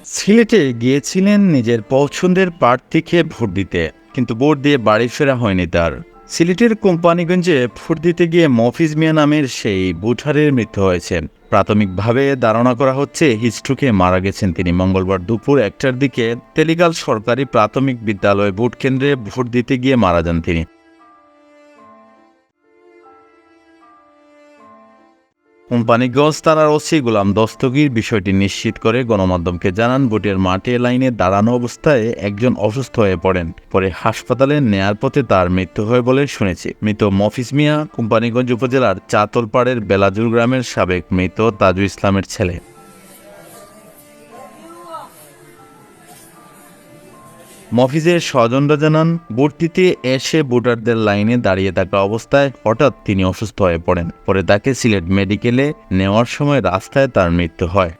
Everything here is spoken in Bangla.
সিলেটে গিয়েছিলেন নিজের পছন্দের প্রার্থীকে ভোট দিতে, কিন্তু ভোট দিয়ে বাড়ি ফেরা হয়নি তার। সিলেটের কোম্পানিগঞ্জে ভোট দিতে গিয়ে মফিজ মিয়া নামের সেই ভোটারের মৃত্যু হয়েছে। প্রাথমিকভাবে ধারণা করা হচ্ছে হিস্ট্রোকে মারা গেছেন তিনি। মঙ্গলবার দুপুর 1টার দিকে তেলিগাল সরকারি প্রাথমিক বিদ্যালয় ভোট কেন্দ্রে ভোট দিতে গিয়ে মারা যান তিনি। কোম্পানিগঞ্জ থানার ওসি গোলাম দস্তগীর বিষয়টি নিশ্চিত করে গণমাধ্যমকে জানান, ভোটের মাঠে লাইনে দাঁড়ানো অবস্থায় একজন অসুস্থ হয়ে পড়েন। পরে হাসপাতালে নেয়ার পথে তার মৃত্যু হয় বলে শুনেছি। মৃত মফিজ মিয়া কোম্পানিগঞ্জ উপজেলার চাতলপাড়ের বেলাজুর গ্রামের সাবেক মৃত তাজু ইসলামের ছেলে। মফিজের স্বজনরা জানান, ভোট দিতে এসে ভোটারদের লাইনে দাঁড়িয়ে থাকা অবস্থায় হঠাৎ তিনি অসুস্থ হয়ে পড়েন। পরে তাকে সিলেট মেডিকেলে নেওয়ার সময় রাস্তায় তার মৃত্যু হয়।